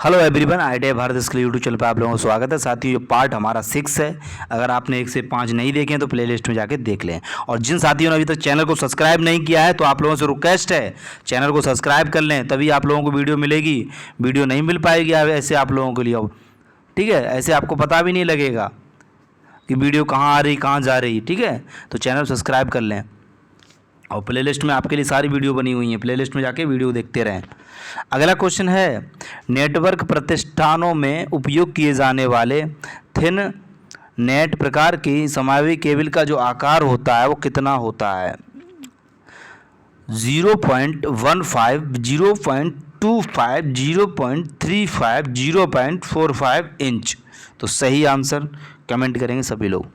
Hello everyone, ITI Bharat skill YouTube channel पर आप लोगों का स्वागत है। साथियों, ये पार्ट हमारा 6 है। अगर आपने 1 से 5 नहीं देखे हैं तो प्लेलिस्ट में जाके देख लें। और जिन साथियों ने अभी तक चैनल को सब्सक्राइब नहीं किया है तो आप लोगों से रिक्वेस्ट है, चैनल को सब्सक्राइब कर लें, तभी आप लोगों को वीडियो मिलेगी। वीडियो नहीं मिल पाएगी ऐसे आप लोगों के लिए, ठीक है। ऐसे आपको पता भी नहीं लगेगा कि वीडियो कहाँ आ रही, कहाँ जा रही, ठीक है। तो चैनल सब्सक्राइब कर लें और प्लेलिस्ट में आपके लिए सारी वीडियो बनी हुई हैं, प्लेलिस्ट में जाके वीडियो देखते रहें। अगला क्वेश्चन है, नेटवर्क प्रतिष्ठानों में उपयोग किए जाने वाले थिन नेट प्रकार की समावी केबल का जो आकार होता है वो कितना होता है? 0.15, 0.25, 0.35, 0.45 इंच। तो सही आंसर कमेंट करेंगे सभी लोग।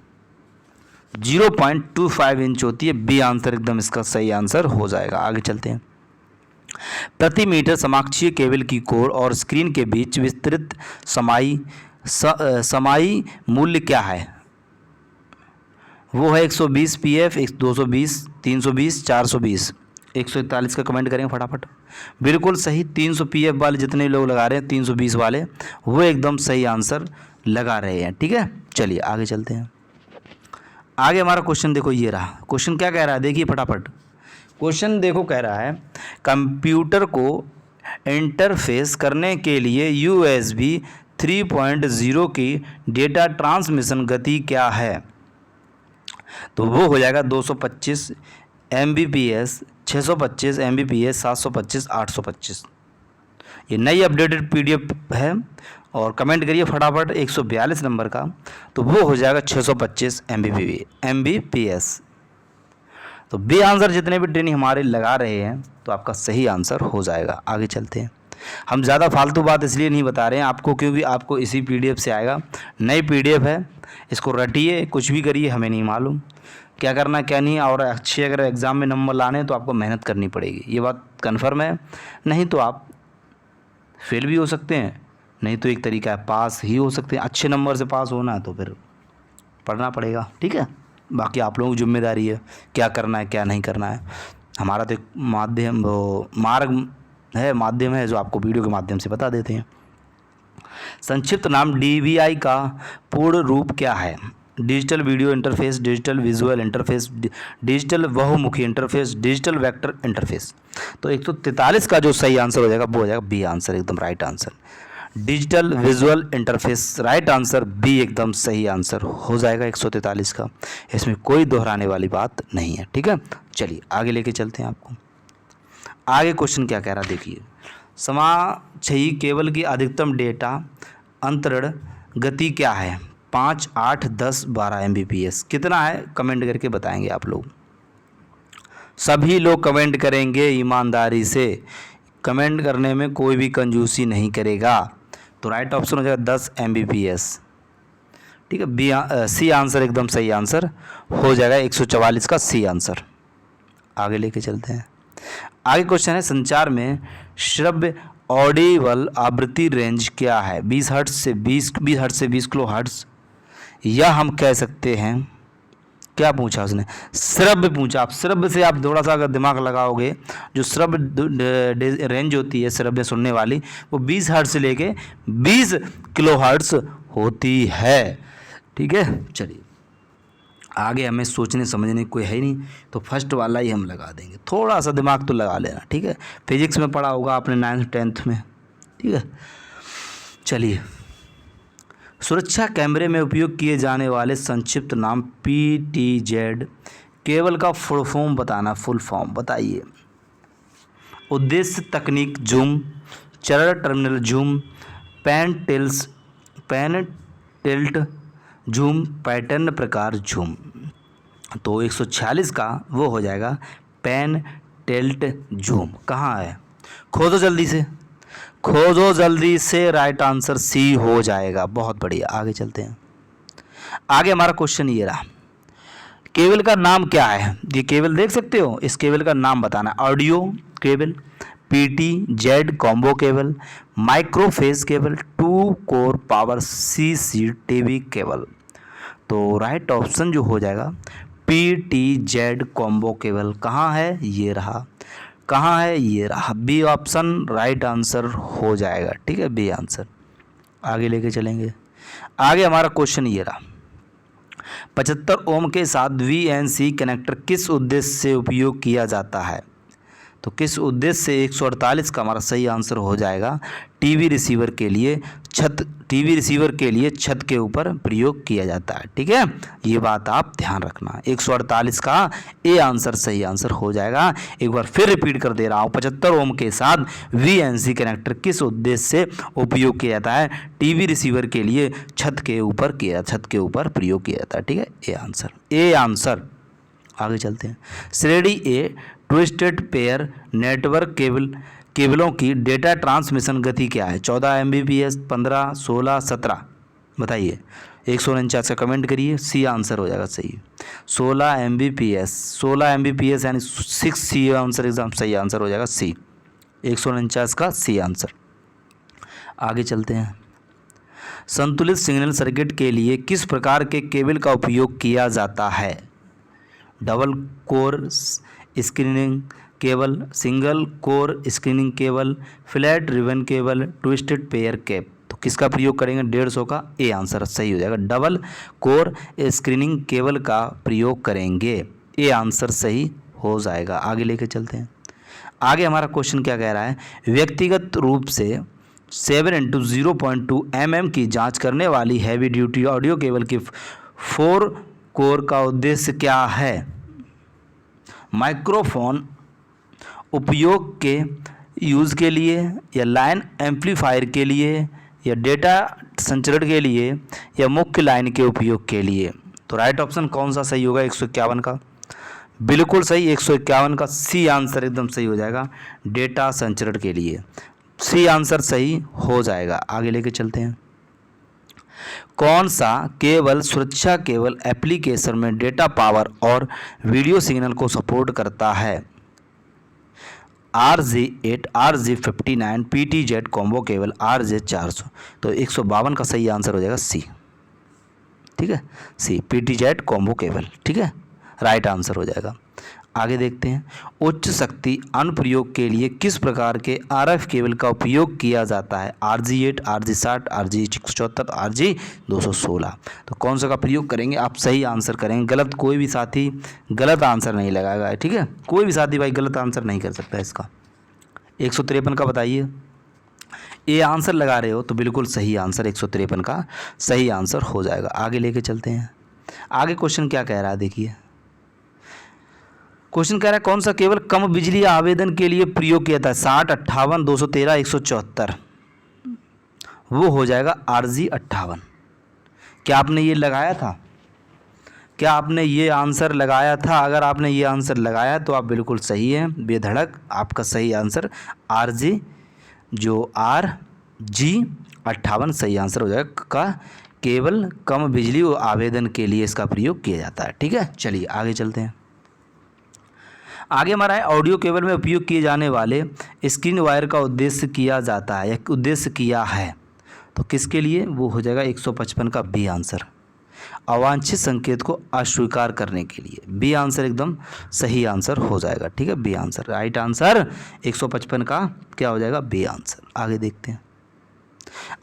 0.25 इंच होती है, बी आंसर एकदम इसका सही आंसर हो जाएगा। आगे चलते हैं। प्रति मीटर समाक्षीय केबल की कोर और स्क्रीन के बीच विस्तृत समाई मूल्य क्या है? वो है 120 pf, 220, 320, 420। 141 का कमेंट करेंगे फटाफट। बिल्कुल सही, 300 pf वाले जितने लोग लगा रहे हैं, 320 वाले, वो एकदम सही आंसर लगा रहे हैं, ठीक है। चलिए आगे चलते हैं। आगे हमारा क्वेश्चन देखो, ये रहा क्वेश्चन। क्या कह रहा है देखिए फटाफट। क्वेश्चन देखो, कह रहा है कंप्यूटर को इंटरफेस करने के लिए USB 3.0 की डेटा ट्रांसमिशन गति क्या है? तो वो हो जाएगा 225 Mbps, 625 Mbps, 725, 825। ये नई अपडेटेड PDF है और कमेंट करिए फटाफट 142 नंबर का। तो वो हो जाएगा 625 Mbps। तो बी आंसर जितने भी ट्रेनिंग हमारे लगा रहे हैं तो आपका सही आंसर हो जाएगा। आगे चलते हैं। हम ज़्यादा फालतू बात इसलिए नहीं बता रहे हैं आपको, क्योंकि आपको इसी PDF से आएगा। नई PDF है, इसको रटिए, कुछ भी करिए, हमें नहीं मालूम क्या करना क्या नहीं। और अच्छे अगर एग्ज़ाम में नंबर लाने तो आपको मेहनत करनी पड़ेगी, ये बात कन्फर्म है। नहीं तो आप फेल भी हो सकते हैं, नहीं तो एक तरीका है पास ही हो सकते हैं। अच्छे नंबर से पास होना है तो फिर पढ़ना पड़ेगा, ठीक है। बाकी आप लोगों की जिम्मेदारी है क्या करना है क्या नहीं करना है। हमारा तो एक माध्यम, माध्यम है जो आपको वीडियो के माध्यम से बता देते हैं। संक्षिप्त नाम DVI का पूर्ण रूप क्या है? Digital video interface, digital visual interface, digital बहुमुखी इंटरफेस, डिजिटल वेक्टर इंटरफेस। तो 143 का जो सही आंसर हो जाएगा वो हो जाएगा बी आंसर, एकदम right answer. Digital visual interface, right answer B एकदम सही आंसर हो जाएगा 143 का। इसमें कोई दोहराने वाली बात नहीं है, ठीक है। चलिए आगे लेके चलते हैं आपको। आगे क्वेश्चन क्या कह रहा देखिए। समाक्षीय केबल की अधिकतम डेटा अंतरण गति क्या है? 5, 8, 10, 12 Mbps। कितना है कमेंट करके बताएंगे आप लोग। सभी लोग कमेंट करेंगे ईमानदारी से, कमेंट करने में कोई भी कंजूसी नहीं करेगा। तो राइट ऑप्शन हो जाएगा 10 Mbps, ठीक है। सी आंसर एकदम सही आंसर हो जाएगा 144 का सी आंसर। आगे लेके चलते हैं। आगे क्वेश्चन है, संचार में श्रव्य ऑडिबल आवृत्ति रेंज क्या है? 20 हर्ट्ज से 20 हर्ट्ज से 20 किलो हर्ट्ज, या हम कह सकते हैं, क्या पूछा उसने? श्रव्य पूछा। आप श्रव्य से आप थोड़ा सा अगर दिमाग लगाओगे, जो श्रव्य रेंज होती है श्रव्य सुनने वाली, वो 20 हर्ट्ज से लेके 20 किलो हर्ट्ज होती है, ठीक है। चलिए आगे हमें सोचने समझने कोई है ही नहीं, तो फर्स्ट वाला ही हम लगा देंगे। थोड़ा सा दिमाग तो लगा लेना, ठीक है। फिजिक्स में पढ़ा होगा आपने 9th 10th में, ठीक है। चलिए, सुरक्षा कैमरे में उपयोग किए जाने वाले संक्षिप्त नाम PTZ केबल का फुल फॉर्म बताना। फुल फॉर्म बताइए। उद्देश्य तकनीक जूम, चरण terminal zoom, pan tilt zoom, pattern प्रकार जूम। तो 146 का वो हो जाएगा पेन टिल्ट जूम। कहाँ है? खोजो जल्दी से, खोजो जल्दी से, राइट आंसर सी हो जाएगा। बहुत बढ़िया, आगे चलते हैं। आगे हमारा क्वेश्चन ये रहा, केबल का नाम क्या है? ये केबल देख सकते हो, इस केबल का नाम बताना। Audio cable, PTZ combo cable, macrophage cable, 2 core power CCTV cable. तो राइट ऑप्शन जो हो जाएगा PTZ कॉम्बो केबल। कहाँ है? ये रहा। कहाँ है, ये रहा बी ऑप्शन राइट आंसर हो जाएगा। ठीक है, बी आंसर। आगे लेके चलेंगे। आगे हमारा क्वेश्चन ये रहा, 75 ओम के साथ VNC कनेक्टर किस उद्देश्य से उपयोग किया जाता है। तो किस उद्देश्य से 148 का हमारा सही आंसर हो जाएगा, टीवी रिसीवर के लिए छत के ऊपर प्रयोग किया जाता है। ठीक है, ये बात आप ध्यान रखना। 148 का ए आंसर सही आंसर हो जाएगा। एक बार फिर रिपीट कर दे रहा हूँ, 75 ओम के साथ VNC कनेक्टर किस उद्देश्य से उपयोग किया जाता है, टीवी रिसीवर के लिए छत के ऊपर प्रयोग किया जाता है। ठीक है, ए आंसर। आगे चलते हैं। श्रेणी ए ट्विस्टेड पेयर नेटवर्क केबलों की डेटा ट्रांसमिशन गति क्या है, 14 Mbps, 15, 16, 17, बताइए। 149 का कमेंट करिए, सी आंसर हो जाएगा सही। 16 Mbps यानी 6 सी आंसर एग्जाम सही आंसर हो जाएगा सी। 149 का सी आंसर। आगे चलते हैं। संतुलित सिग्नल सर्किट के लिए किस प्रकार के केबल का उपयोग किया जाता है, double core screening cable, single core screening cable, flat ribbon cable, twisted pair cab. तो किसका प्रयोग करेंगे, 150 का ए आंसर सही हो जाएगा, डबल कोर स्क्रीनिंग केबल का प्रयोग करेंगे, ए आंसर सही हो जाएगा। आगे लेके चलते हैं। आगे हमारा क्वेश्चन क्या कह रहा है, व्यक्तिगत रूप से 7x0.2 mm की जांच करने वाली हैवी ड्यूटी ऑडियो केबल की 4 कोर का उद्देश्य क्या है, माइक्रोफोन उपयोग के यूज़ के लिए, या लाइन एम्पलीफायर के लिए, या डेटा संचरण के लिए, या मुख्य लाइन के उपयोग के लिए। तो राइट ऑप्शन कौन सा सही होगा, 151 का बिल्कुल सही, 151 का सी आंसर एकदम सही हो जाएगा, डेटा संचरण के लिए सी आंसर सही हो जाएगा। आगे लेके चलते हैं। कौन सा केबल सुरक्षा केबल एप्लीकेशन में डेटा पावर और वीडियो सिग्नल को सपोर्ट करता है, RJ8, RJ59, PTZ combo cable, RJ400। तो 152 का सही आंसर हो जाएगा सी। ठीक है, सी PTZ कॉम्बो केबल। ठीक है, राइट आंसर हो जाएगा। आगे देखते हैं। उच्च शक्ति अनुप्रयोग के लिए किस प्रकार के RF केबल का उपयोग किया जाता है, RJ8, RJ60, RJ174, RJ216। तो कौन सा का प्रयोग करेंगे, आप सही आंसर करेंगे। गलत कोई भी साथी गलत आंसर नहीं लगाएगा। ठीक है, कोई भी साथी भाई गलत आंसर नहीं कर सकता इसका। 153 का बताइए, ए आंसर लगा रहे हो तो बिल्कुल सही आंसर 153 का सही आंसर हो जाएगा। आगे लेके चलते हैं। आगे क्वेश्चन क्या कह रहा है देखिए। क्वेश्चन कह रहा है कौन सा केबल कम बिजली आवेदन के लिए प्रयोग किया था, 60, 58, 213, 174। वो हो जाएगा RJ58। क्या आपने ये लगाया था, क्या आपने ये आंसर लगाया था? अगर आपने ये आंसर लगाया तो आप बिल्कुल सही हैं, बेधड़क आपका सही आंसर RJ58 सही आंसर हो जाएगा का केवल कम बिजली आवेदन के लिए इसका प्रयोग किया जाता है। ठीक है, चलिए आगे चलते हैं। आगे हमारा है ऑडियो केबल में उपयोग किए जाने वाले स्क्रीन वायर का उद्देश्य किया जाता है या उद्देश्य किया है, तो किसके लिए, वो हो जाएगा 155 का बी आंसर, अवांछित संकेत को अस्वीकार करने के लिए। बी आंसर एकदम सही आंसर हो जाएगा। ठीक है, बी आंसर राइट आंसर 155 का क्या हो जाएगा, बी आंसर। आगे देखते हैं।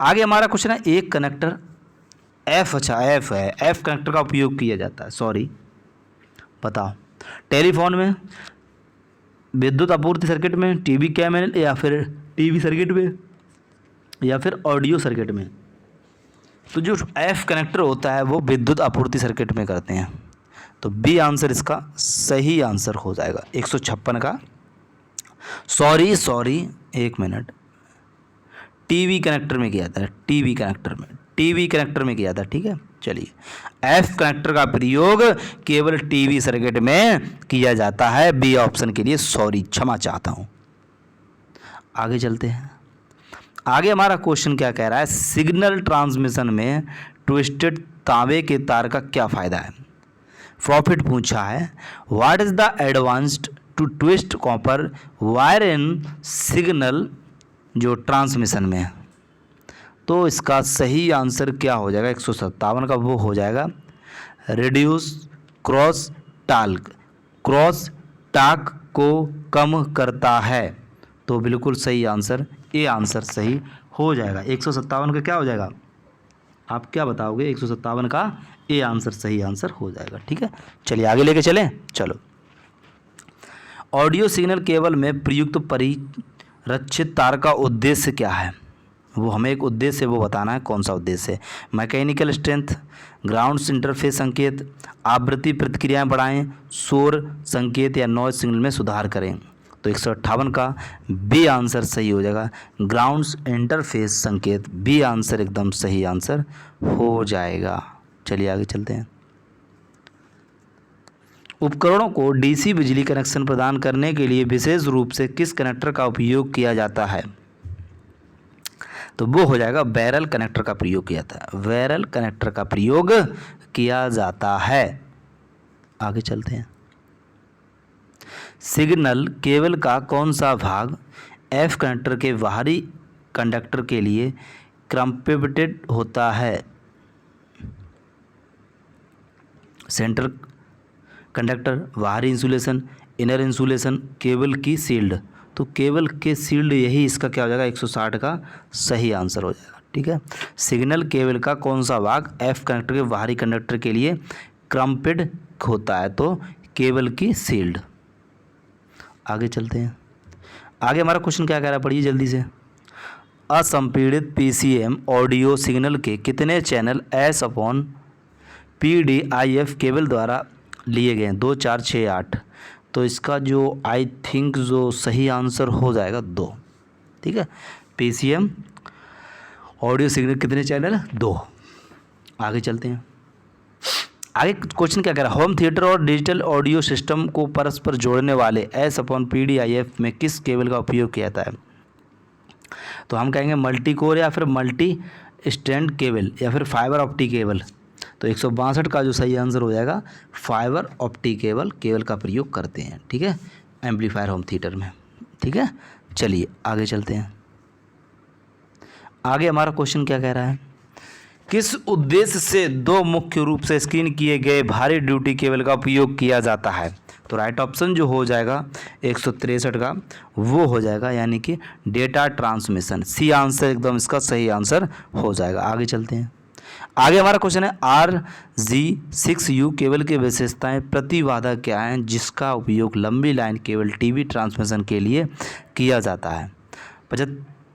आगे हमारा क्वेश्चन है एक कनेक्टर एफ, अच्छा एफ है, एफ कनेक्टर का उपयोग किया जाता है, सॉरी बताओ, टेलीफोन में, विद्युत आपूर्ति सर्किट में, टीवी कैमरे या फिर टीवी सर्किट में, या फिर ऑडियो सर्किट में। तो जो एफ कनेक्टर होता है वो विद्युत आपूर्ति सर्किट में करते हैं, तो बी आंसर इसका सही आंसर हो जाएगा 156 का। सॉरी एक मिनट, टीवी कनेक्टर में किया था, टीवी कनेक्टर में किया था। ठीक है, चलिए एफ कनेक्टर का प्रयोग केवल टीवी सर्किट में किया जाता है, बी ऑप्शन के लिए सॉरी, क्षमा चाहता हूं। आगे चलते हैं। आगे हमारा क्वेश्चन क्या कह रहा है, सिग्नल ट्रांसमिशन में ट्विस्टेड तांबे के तार का क्या फ़ायदा है। प्रॉफिट पूछा है, what is the advanced to twist copper wire in signal जो ट्रांसमिशन में है। तो इसका सही आंसर क्या हो जाएगा, 157 का वो हो जाएगा रिड्यूस क्रॉस टाक को कम करता है। तो बिल्कुल सही आंसर ए आंसर सही हो जाएगा। 157 का क्या हो जाएगा, आप क्या बताओगे? 157 का ए आंसर सही आंसर हो जाएगा। ठीक है, चलिए आगे लेके चलें। चलो, ऑडियो सिग्नल केबल में प्रयुक्त परिरक्षित तार का उद्देश्य क्या है? वो हमें एक उद्देश्य वो बताना है, कौन सा उद्देश्य है? मैकेनिकल स्ट्रेंथ, ग्राउंड इंटरफेस संकेत, आवृत्ति प्रतिक्रियाएं बढ़ाएं, शोर संकेत या नॉइज सिग्नल में सुधार करें। तो 158 का बी आंसर सही हो जाएगा, ग्राउंड इंटरफेस संकेत। बी आंसर एकदम सही आंसर हो जाएगा। चलिए आगे चलते हैं। उपकरणों को डीसी बिजली कनेक्शन प्रदान करने के लिए विशेष रूप से किस कनेक्टर का उपयोग किया जाता है? तो वो हो जाएगा बैरल कनेक्टर का प्रयोग किया जाता है। बैरल कनेक्टर का प्रयोग किया जाता है। आगे चलते हैं। सिग्नल केबल का कौन सा भाग एफ कनेक्टर के बाहरी कंडक्टर के लिए क्रम्पेटेड होता है? सेंटर कंडक्टर, बाहरी इंसुलेशन, इनर इंसुलेशन, केबल की शील्ड। तो केबल के शील्ड, यही इसका क्या हो जाएगा? 160 का सही आंसर हो जाएगा। ठीक है, सिग्नल केबल का कौन सा भाग एफ कनेक्टर के बाहरी कंडक्टर के लिए क्रम्पेड होता है? तो केबल की शील्ड। आगे चलते हैं। आगे हमारा क्वेश्चन क्या कह रहा है, पढ़िए जल्दी से। असंपीड़ित पीसीएम ऑडियो सिग्नल के कितने channel S upon PDIF cable द्वारा लिए गए हैं? 2, 4, 6, 8। तो इसका जो आई थिंक जो सही आंसर हो जाएगा 2। ठीक है, पीसीएम ऑडियो सिग्नल कितने चैनल? 2। आगे चलते हैं। आगे क्वेश्चन क्या कह रहा है? होम थिएटर और डिजिटल ऑडियो सिस्टम को परस्पर जोड़ने वाले एस अपॉन PDIF में किस केबल का उपयोग किया जाता है? तो हम कहेंगे मल्टी कोर या फिर मल्टी स्ट्रैंड केबल या फिर फाइबर ऑप्टिक केबल। तो 162 का जो सही आंसर हो जाएगा फाइबर ऑप्टिक केबल का प्रयोग करते हैं। ठीक है, एम्पलीफायर होम थिएटर में। ठीक है, चलिए आगे चलते हैं। आगे हमारा क्वेश्चन क्या कह रहा है? किस उद्देश्य से 2 मुख्य रूप से स्क्रीन किए गए भारी ड्यूटी केबल का उपयोग किया जाता है? तो राइट ऑप्शन जो हो जाएगा 163 का वो हो जाएगा, यानी कि डेटा ट्रांसमिशन। सी आंसर एकदम इसका सही आंसर हो जाएगा। आगे चलते हैं। आगे हमारा क्वेश्चन है RG6U केबल की विशेषताएं, प्रतिबाधा क्या है जिसका उपयोग लंबी लाइन केबल टीवी ट्रांसमिशन के लिए किया जाता है?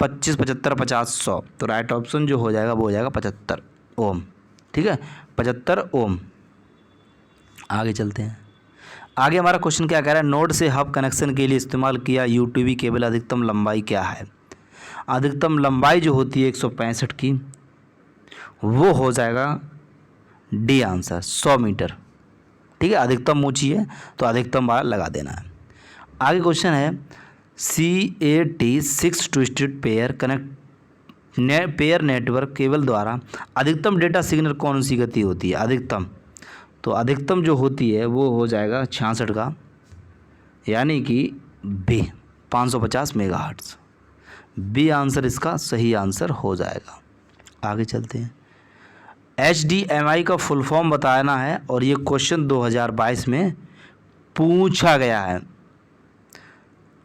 25, 75, 50, 100। तो राइट ऑप्शन जो हो जाएगा वो हो जाएगा 75 ओम। ठीक है, 75 ओम। आगे चलते हैं। आगे हमारा क्वेश्चन क्या कह रहा है? नोड से हब कनेक्शन के लिए इस्तेमाल किया यूटीवी केबल अधिकतम लंबाई क्या है? अधिकतम लंबाई जो होती है 165 की, वो हो जाएगा डी आंसर 100 मीटर। ठीक है, अधिकतम ऊंची है तो अधिकतम वाला लगा देना है। आगे क्वेश्चन है CAT 6 twisted pair network cable द्वारा अधिकतम डेटा सिग्नल कौन सी गति होती है? अधिकतम, तो अधिकतम जो होती है वो हो जाएगा 66 का, यानी कि बी 550 मेगाहर्ट्ज़। बी आंसर इसका सही आंसर हो जाएगा। आगे चलते हैं। HDMI का फुल फॉर्म बताना है और ये क्वेश्चन 2022 में पूछा गया है।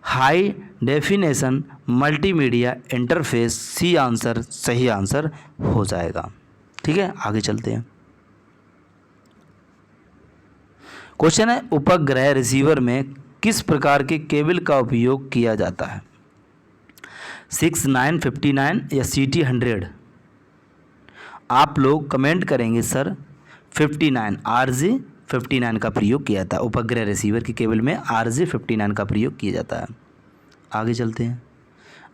High definition multimedia interface. C answer सही आंसर हो जाएगा। ठीक है, आगे चलते हैं। क्वेश्चन है उपग्रह रिसीवर में किस प्रकार के केबल का उपयोग किया जाता है? 6959 या CT 100? आप लोग कमेंट करेंगे सर 59 RJ 59 का प्रयोग किया जाता है। उपग्रह रिसीवर की केबल में RJ 59 का प्रयोग किया जाता है। आगे चलते हैं।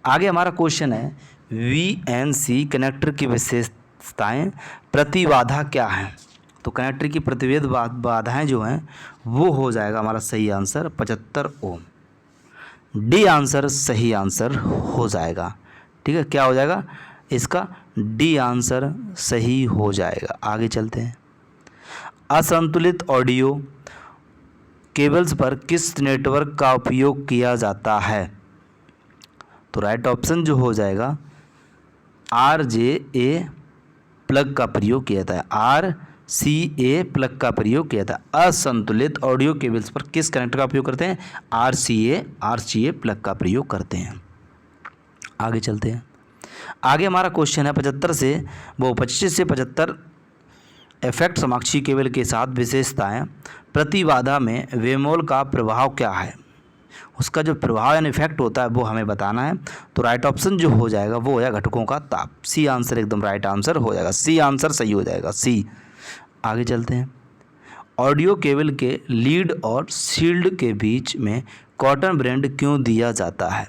आगे हमारा क्वेश्चन है VNC कनेक्टर की विशेषताएं, प्रतिबाधा क्या है? तो कनेक्टर की प्रतिवेद बाधाएं जो हैं वो हो जाएगा हमारा सही आंसर 75 ओम। डी आंसर सही आंसर हो जाएगा। ठीक है, क्या हो जाएगा इसका? डी आंसर सही हो जाएगा। आगे चलते हैं। असंतुलित ऑडियो केबल्स पर किस नेटवर्क का उपयोग किया जाता है? तो राइट ऑप्शन जो हो जाएगा RJA प्लग का प्रयोग किया जाता है। CA प्लग का प्रयोग किया था। असंतुलित ऑडियो केबल्स पर किस कनेक्टर का उपयोग करते हैं? RCA प्लग का प्रयोग करते हैं। आगे चलते हैं। आगे हमारा क्वेश्चन है 25 से 75 इफेक्ट समाक्षीय केबल के साथ विशेषताएं। प्रतिबाधा में बेमोल का प्रभाव क्या है? उसका जो प्रभाव यानी इफेक्ट होता है वो हमें बताना है। तो राइट ऑप्शन जो हो जाएगा वो है घटकों का ताप। सी आंसर एकदम राइट आंसर हो जाएगा। सी आंसर सही हो जाएगा, सी। आगे चलते हैं। ऑडियो केबल के लीड और शील्ड के बीच में कॉटन बैंड क्यों दिया जाता है?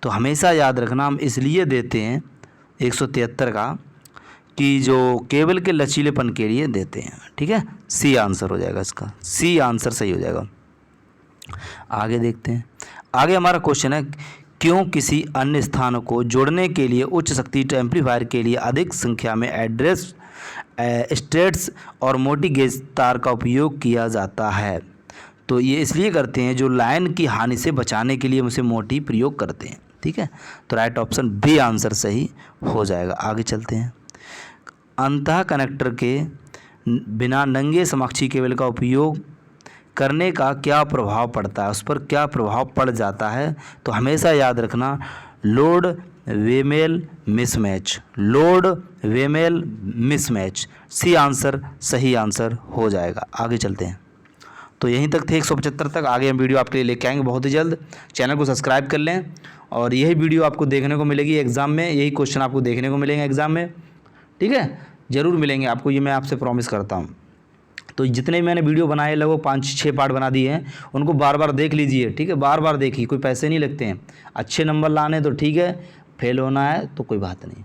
तो हमेशा याद रखना, हम इसलिए देते हैं 173 का कि जो केबल के लचीलेपन के लिए देते हैं। ठीक है, सी आंसर हो जाएगा इसका, सी आंसर सही हो जाएगा। आगे देखते हैं। आगे हमारा क्वेश्चन है क्यों किसी अन्य स्थान को जोड़ने के लिए उच्च शक्ति एम्पलीफायर के लिए अधिक संख्या में एड्रेस स्ट्रेट्स और मोटी गेज तार का उपयोग किया जाता है? तो ये इसलिए करते हैं जो लाइन की हानि से बचाने के लिए हम उसे मोटी प्रयोग करते हैं। ठीक है, तो राइट ऑप्शन बी आंसर सही हो जाएगा। आगे चलते हैं। अंतः कनेक्टर के बिना नंगे समाक्षीय केबल का उपयोग करने का क्या प्रभाव पड़ता है? उस पर क्या प्रभाव पड़ जाता है? तो हमेशा याद रखना, लोड वेमेल मिसमैच, लोड वेमेल मिसमैच। सी आंसर सही आंसर हो जाएगा। आगे चलते हैं। तो यहीं तक थे 175 तक। आगे हम वीडियो आपके लिए लेके आएंगे बहुत ही जल्द। चैनल को सब्सक्राइब कर लें और यही वीडियो आपको देखने को मिलेगी एग्ज़ाम में, यही क्वेश्चन आपको देखने को मिलेंगे एग्ज़ाम में। ठीक है, ज़रूर मिलेंगे आपको, ये मैं आपसे प्रॉमिस करता हूँ। तो जितने भी मैंने वीडियो बनाए लगभग 5-6 पार्ट बना दिए हैं, उनको बार बार देख लीजिए। ठीक है, बार बार देखिए, कोई पैसे नहीं लगते हैं। अच्छे नंबर लाने तो ठीक है, फेल होना है तो कोई बात नहीं।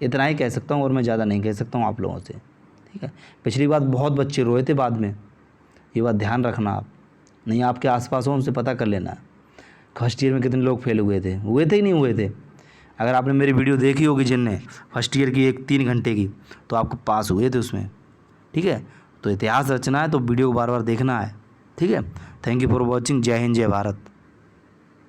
इतना ही कह सकता हूँ और मैं ज़्यादा नहीं कह सकता हूँ आप लोगों से। ठीक है, पिछली बार बहुत बच्चे रोए थे बाद में, ये बात ध्यान रखना आप। नहीं आपके आसपास हो उनसे पता कर लेना फर्स्ट ईयर में कितने लोग फेल हुए थे कि नहीं हुए थे। अगर आपने मेरी वीडियो देखी होगी जिनने फर्स्ट ईयर की 3 घंटे की, तो आपको पास हुए थे उसमें। ठीक है, तो इतिहास रचना है तो वीडियो को बार बार देखना है। ठीक है, थैंक यू फॉर वॉचिंग। जय हिंद, जय भारत।